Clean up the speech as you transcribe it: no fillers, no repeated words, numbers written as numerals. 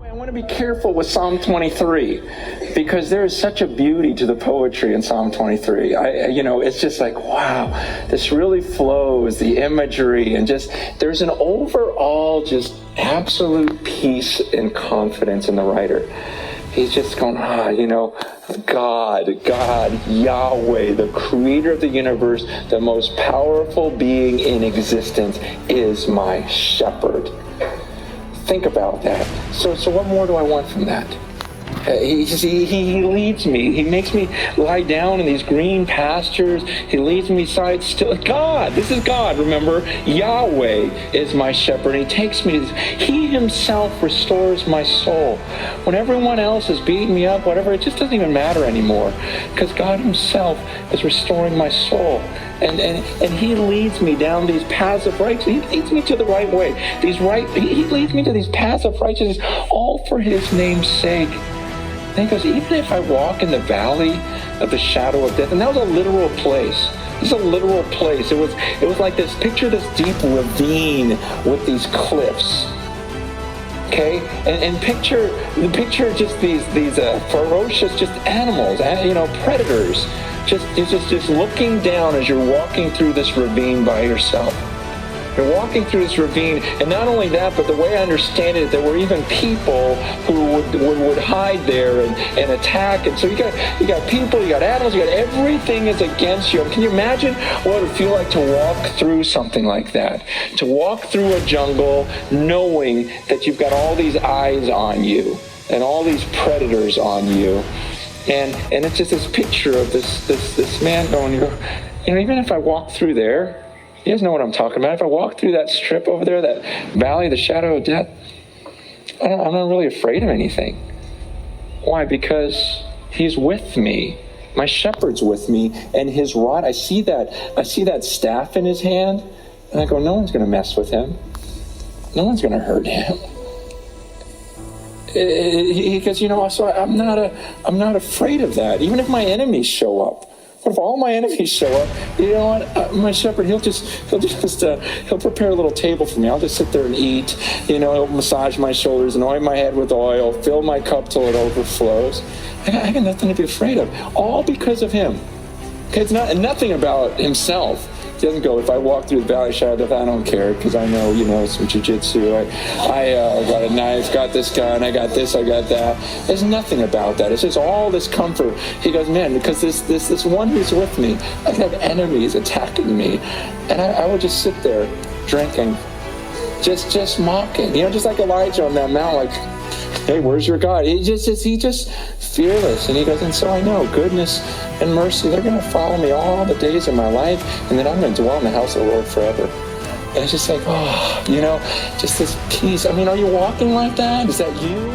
I want to be careful with Psalm 23 because there is such a beauty to the poetry in Psalm 23. It's just like, wow, this really flows, the imagery, and just there's an overall just absolute peace and confidence in the writer. He's just going, God, Yahweh, the creator of the universe, the most powerful being in existence, is my shepherd. Think about that. So what more do I want from that? He leads me. He makes me lie down in these green pastures. He leads me beside still. God, this is God, remember? Yahweh is my shepherd. He takes me to this. He himself restores my soul. When everyone else is beating me up, whatever, it just doesn't even matter anymore because God himself is restoring my soul. And he leads me down these paths of righteousness. He leads me to the right way. He leads me to these paths of righteousness, all for his name's sake. And he goes, even if I walk in the valley of the shadow of death, and that was a literal place. This is a literal place. It was like this, picture this deep ravine with these cliffs. Okay, and picture just these ferocious just animals, predators, just looking down as you're walking through this ravine by yourself. You're walking through this ravine, and not only that, but the way I understand it, there were even people who would hide there and attack. And so you got people, you got animals, you got everything is against you. Can you imagine what it would feel like to walk through something like that? To walk through a jungle knowing that you've got all these eyes on you and all these predators on you. And it's just this picture of this man going, even if I walk through there, you guys know what I'm talking about. If I walk through that strip over there, that valley, the shadow of death, I'm not really afraid of anything. Why? Because he's with me. My shepherd's with me, and his rod. I see that staff in his hand, and I go, no one's going to mess with him. No one's going to hurt him. He goes, so I'm not afraid of that. Even if my enemies show up. What if all my enemies show up? You know what? My shepherd, he'll prepare a little table for me. I'll just sit there and eat. He'll massage my shoulders, anoint my head with oil, fill my cup till it overflows. I got nothing to be afraid of. All because of him. Okay, it's nothing about himself. He doesn't go, if I walk through the valley of shadow of death, I don't care, because I know, some jiu-jitsu. I got a knife, got this gun, I got this, I got that. There's nothing about that. It's just all this comfort. He goes, man, because this one who's with me, I could have enemies attacking me. And I would just sit there drinking, just mocking, just like Elijah on that mount, like, hey, where's your God? He just fearless. And he goes, and so I know goodness and mercy, they're going to follow me all the days of my life, and then I'm going to dwell in the house of the Lord forever. And it's just like, just this peace. Are you walking like that? Is that you?